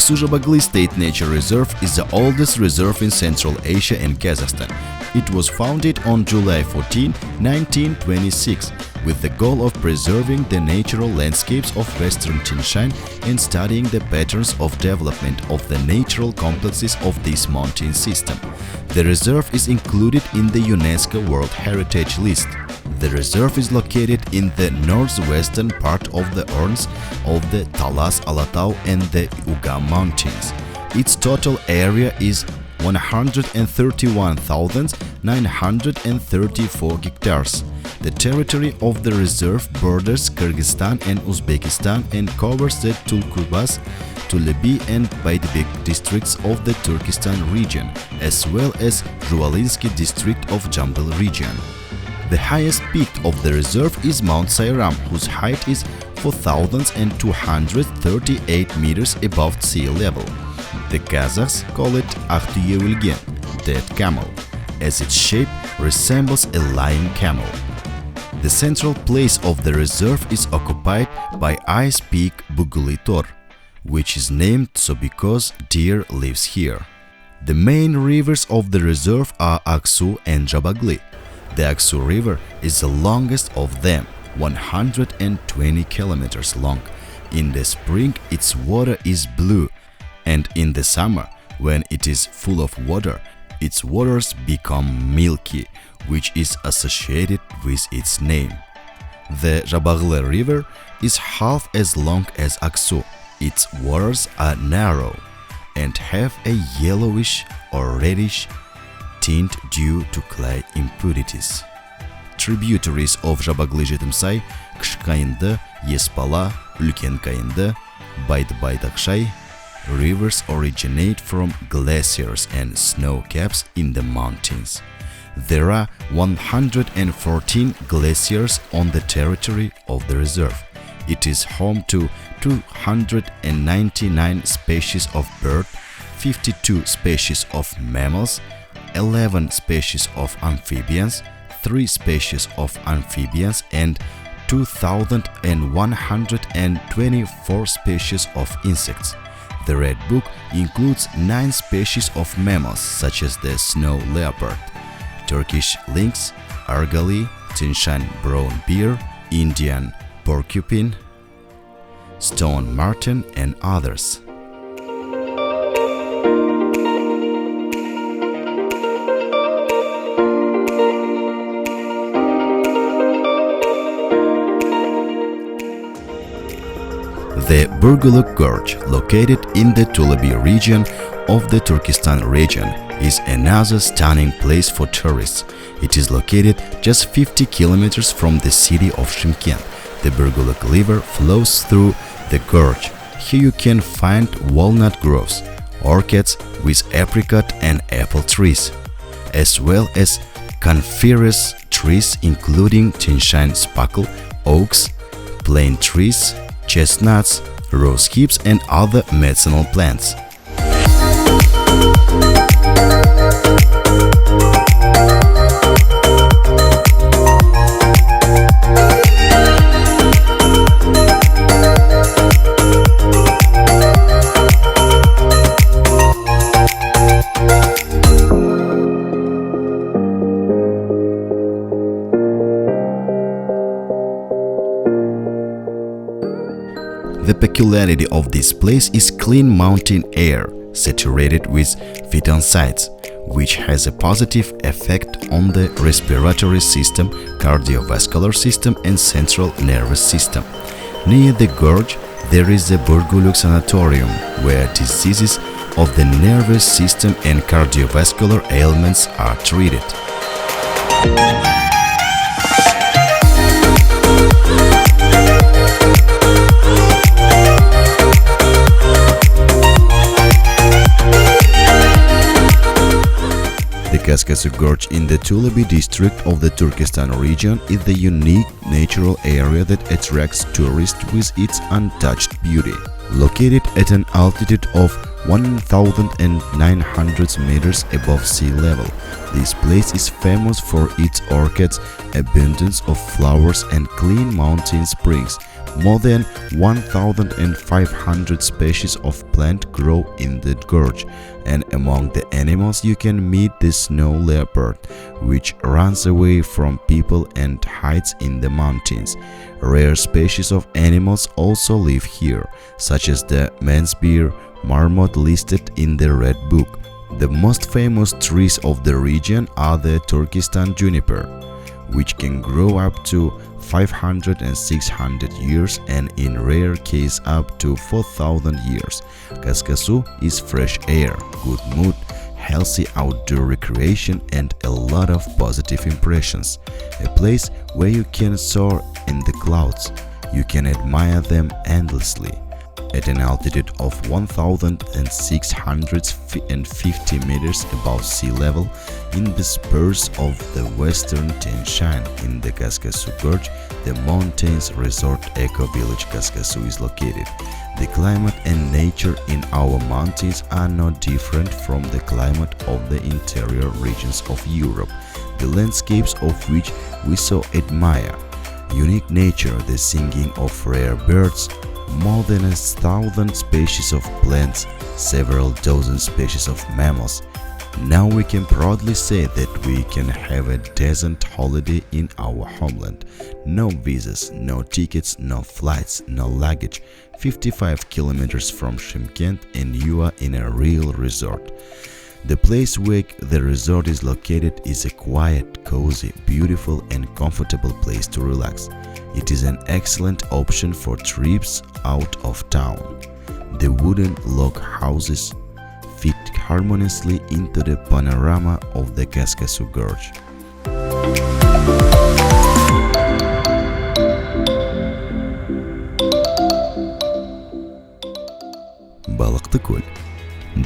Aksu-Jabagli State Nature Reserve is the oldest reserve in Central Asia and Kazakhstan. It was founded on July 14, 1926, with the goal of preserving the natural landscapes of Western Tian Shan and studying the patterns of development of the natural complexes of this mountain system. The reserve is included in the UNESCO World Heritage List. The reserve is located in the northwestern part of the horns of the Talas, Alatau and the Uga Mountains. Its total area is 131,934 hectares. The territory of the reserve borders Kyrgyzstan and Uzbekistan and covers the Tulkubas, Tulebi and Baydibek districts of the Turkestan region, as well as Zhualinsky district of Jambal region. The highest peak of the reserve is Mount Sayram, whose height is 4,238 meters above sea level. The Kazakhs call it Akhtuye Ulgen, dead camel, as its shape resembles a lying camel. The central place of the reserve is occupied by ice peak Bugulitor, which is named so because deer lives here. The main rivers of the reserve are Aksu and Jabagli. The Aksu River is the longest of them, 120 kilometers long. In the spring, its water is blue, and in the summer, when it is full of water, its waters become milky, which is associated with its name. The Jabagli River is half as long as Aksu. Its waters are narrow and have a yellowish or reddish tint due to clay impurities. Tributaries of Jabagli Жетімсай, Kishkayindy, Yespala, Ulken Kayindy, Bayd-Baydakshai rivers originate from glaciers and snow caps in the mountains. There are 114 glaciers on the territory of the reserve. It is home to 299 species of bird, 52 species of mammals, 11 species of amphibians, 3 species of amphibians and 2,124 species of insects. The Red Book includes 9 species of mammals such as the snow leopard, Turkish lynx, argali, Tinshan brown bear, Indian porcupine, stone marten and others. The Burguluk Gorge, located in the Tulebi region of the Turkestan region, is another stunning place for tourists. It is located just 50 kilometers from the city of Shymkent. The Burguluk River flows through the gorge. Here you can find walnut groves, orchards with apricot and apple trees, as well as coniferous trees including Tinshan sparkle, oaks, plane trees, chestnuts, rose hips and other medicinal plants. The peculiarity of this place is clean mountain air, saturated with phytoncides, which has a positive effect on the respiratory system, cardiovascular system and central nervous system. Near the gorge, there is the Burguluk Sanatorium, where diseases of the nervous system and cardiovascular ailments are treated. The Kaskasu Gorge in the Tulebi district of the Turkestan region is the unique natural area that attracts tourists with its untouched beauty. Located at an altitude of 1,900 meters above sea level, this place is famous for its orchids, abundance of flowers and clean mountain springs, More than 1,500 species of plant grow in the gorge, and among the animals you can meet the snow leopard, which runs away from people and hides in the mountains. Rare species of animals also live here, such as the man's bear, marmot listed in the Red Book. The most famous trees of the region are the Turkestan juniper, which can grow up to 500 and 600 years and in rare case up to 4,000 years. Qazaqstan is fresh air, good mood, healthy outdoor recreation and a lot of positive impressions. A place where you can soar in the clouds. You can admire them endlessly. At an altitude of 1,650 meters above sea level, in the spurs of the western Tian Shan in the Qazaqstan Gorge, the mountains resort eco-village Qazaqstan is located. The climate and nature in our mountains are not different from the climate of the interior regions of Europe, the landscapes of which we so admire. Unique nature, the singing of rare birds, more than 1,000 species of plants, several dozen species of mammals. Now we can proudly say that we can have a desert holiday in our homeland. No visas, no tickets, no flights, no luggage. 55 kilometers from Shymkent and you are in a real resort. The place where the resort is located is a quiet, cozy, beautiful and comfortable place to relax. It is an excellent option for trips out of town. The wooden log houses fit harmoniously into the panorama of the Qazaqstan Gorge. Balıklı Ko'l.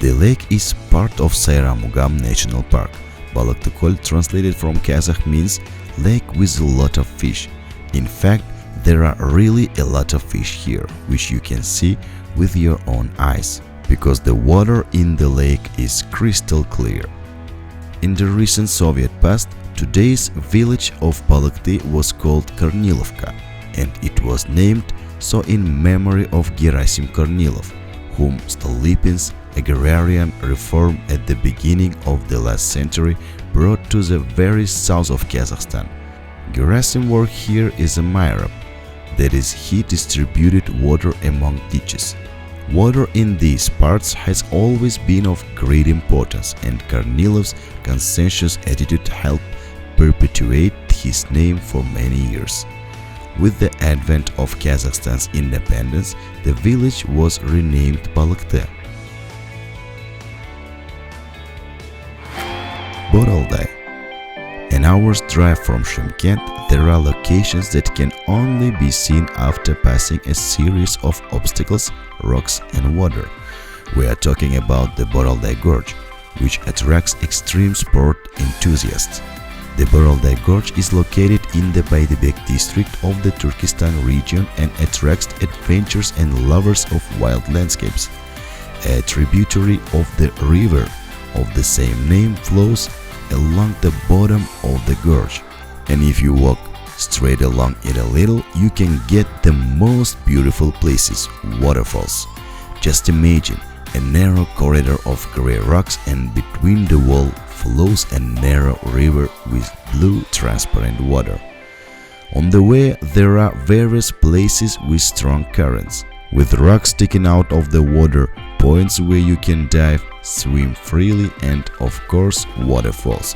The lake is part of Sayram-Ugam National Park. Balıklı Ko'l, translated from Kazakh, means lake with a lot of fish. In fact, there are really a lot of fish here, which you can see with your own eyes, because the water in the lake is crystal clear. In the recent Soviet past, today's village of Balıklı was called Kornilovka, and it was named so in memory of Gerasim Kornilov, whom Stolypin's agrarian reform at the beginning of the last century brought to the very south of Kazakhstan. Gerasim work here is a mihrab, that is, he distributed water among ditches. Water in these parts has always been of great importance, and Kornilov's conscientious attitude helped perpetuate his name for many years. With the advent of Kazakhstan's independence, the village was renamed Balıklı. Boralday. An hour's drive from Shymkent, there are locations that can only be seen after passing a series of obstacles, rocks and water. We are talking about the Boralday Gorge, which attracts extreme sport enthusiasts. The Boralday Gorge is located in the Baydibek district of the Turkestan region and attracts adventurers and lovers of wild landscapes. A tributary of the river of the same name flows along the bottom of the gorge, and if you walk straight along it a little, you can get the most beautiful places, waterfalls. Just imagine a narrow corridor of grey rocks, and between the wall flows a narrow river with blue transparent water. On the way there are various places with strong currents, with rocks sticking out of the water, points where you can dive, swim freely, and of course waterfalls.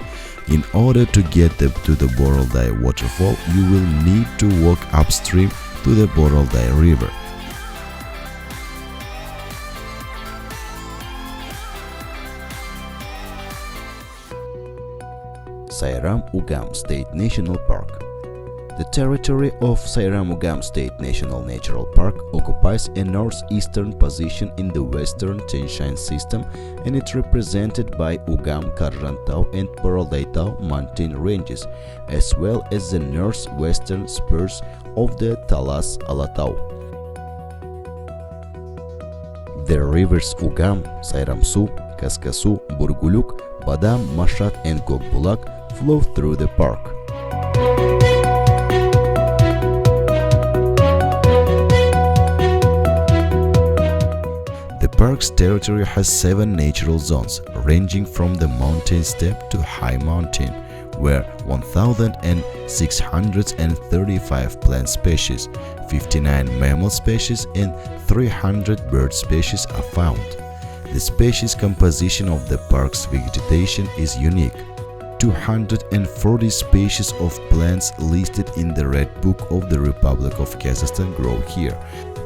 In order to get to the Boralday waterfall, you will need to walk upstream to the Boralday river. Sayram-Ugam State National Park. The territory of Sayram-Ugam State National Natural Park occupies a northeastern position in the western Tian Shan system, and it's represented by Ugam, Karjantau and Boralday mountain ranges, as well as the northwestern spurs of the Talas Alatau. The rivers Ugam, Sayram-Su, Qazaqstan, Burguluk, Badam, Mashat and Kokbulak flow through the park. park's territory has 7 natural zones, ranging from the mountain steppe to high mountain, where 1,635 plant species, 59 mammal species and 300 bird species are found. The species composition of the park's vegetation is unique. 240 species of plants listed in the Red Book of the Republic of Kazakhstan grow here.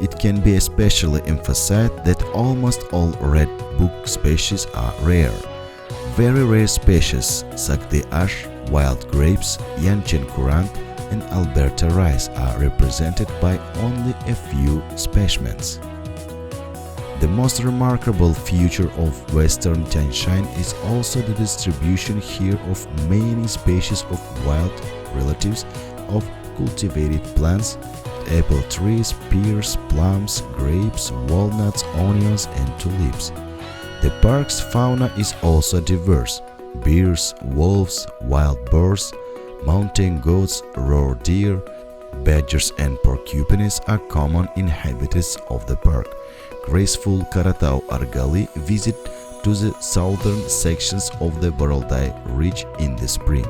It can be especially emphasized that almost all Red Book species are rare. Very rare species, Sakti ash, wild grapes, Yanchen kurant, and Alberta rice are represented by only a few specimens. The most remarkable feature of Western Tianshan is also the distribution here of many species of wild relatives of cultivated plants, apple trees, pears, plums, grapes, walnuts, onions, and tulips. The park's fauna is also diverse. Bears, wolves, wild boars, mountain goats, roe deer, badgers, and porcupines are common inhabitants of the park. Graceful Karatau argali visit to the southern sections of the Boraldai Ridge in the spring.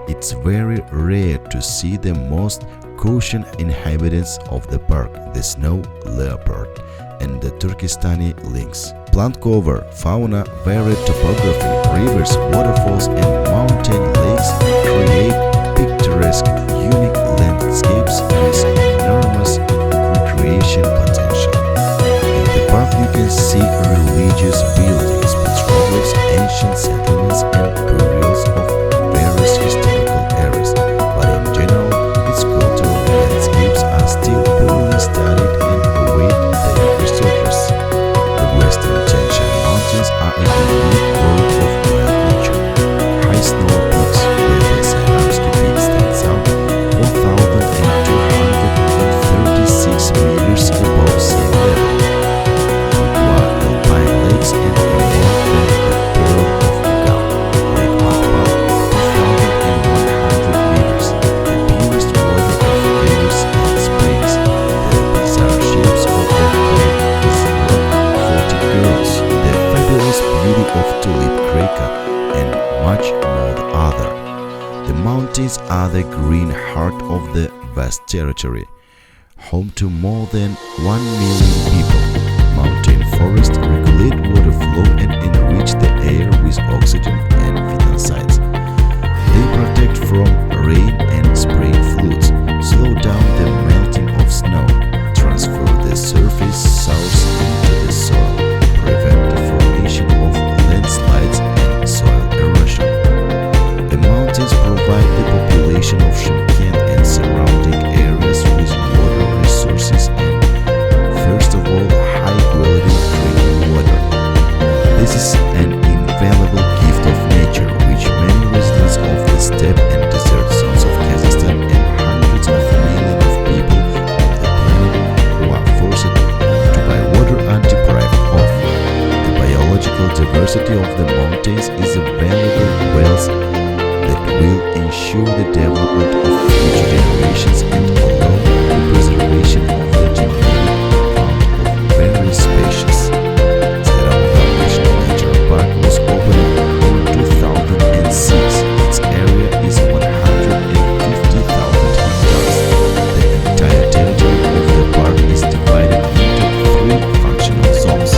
It's very rare to see the most caution inhabitants of the park, the snow leopard and the Turkestani lynx. Plant cover, fauna, varied topography, rivers, waterfalls and mountain lakes create picturesque, unique landscapes with enormous recreation potential. In the park you can see religious buildings, petroglyphs, ancient settlements and burials of various historical eras, but in general its cultural landscapes are still poorly studied and await their researchers. The Western Tianshan Mountains are a unique world of wild nature. High snow peaks where the Saramsky Peak stands out 4,236 meters above sea level. Alpine lakes and a more than the Pearl of Gal, Lake Makbal, 1,100 meters, the purest water of rivers and springs, the bizarre shapes of the lake is 40 girls, the fabulous beauty of Tulip Kreka, and much more other. The mountains are the green heart of the vast territory, home to more than 1 million people. Mountain forests regulate water flow and enrich the air with oxygen and phenolcydes. They protect from rain and spring floods, slow down the melting of snow, transfer the surface source into the soil, prevent the formation of landslides and soil erosion. The mountains provide the population of Shymkent and surrounding areas with water resources and, first of all, high-quality drinking water. This is an invaluable gift of nature which many residents of the steppe and desert zones of Kazakhstan and hundreds of millions of people on the planet who are forced to buy water are deprived of. The biological diversity of the mountains is a valuable wealth that will ensure the development of future generations and allow the preservation of the genetic various species. Seramgal National Nature Park was opened in 2006. Its area is 150,000 hectares. The entire territory of the park is divided into 3 functional zones.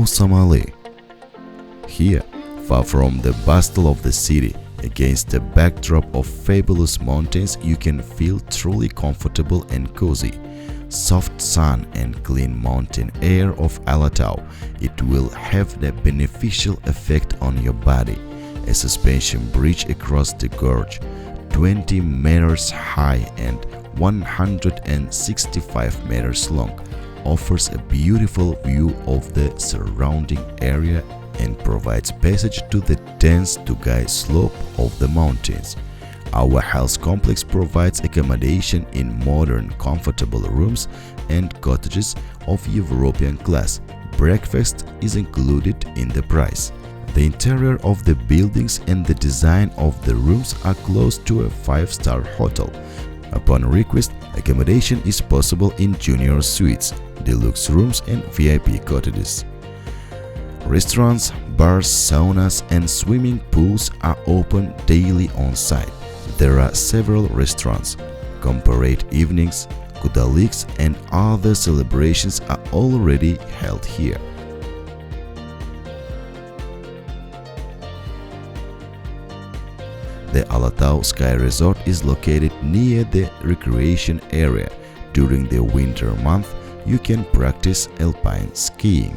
Somali. Here, far from the bustle of the city, against the backdrop of fabulous mountains, you can feel truly comfortable and cozy. Soft sun and clean mountain air of Alatau, it will have the beneficial effect on your body. A suspension bridge across the gorge, 20 meters high and 165 meters long, offers a beautiful view of the surrounding area and provides passage to the dense Tugay slope of the mountains. Our health complex provides accommodation in modern, comfortable rooms and cottages of European class. Breakfast is included in the price. The interior of the buildings and the design of the rooms are close to a 5-star hotel. Upon request, accommodation is possible in junior suites, deluxe rooms and VIP cottages. Restaurants, bars, saunas and swimming pools are open daily on site. There are several restaurants. Comparade evenings, Kudaliks and other celebrations are already held here. The Alatau Sky Resort is located near the recreation area. During the winter month, you can practice alpine skiing.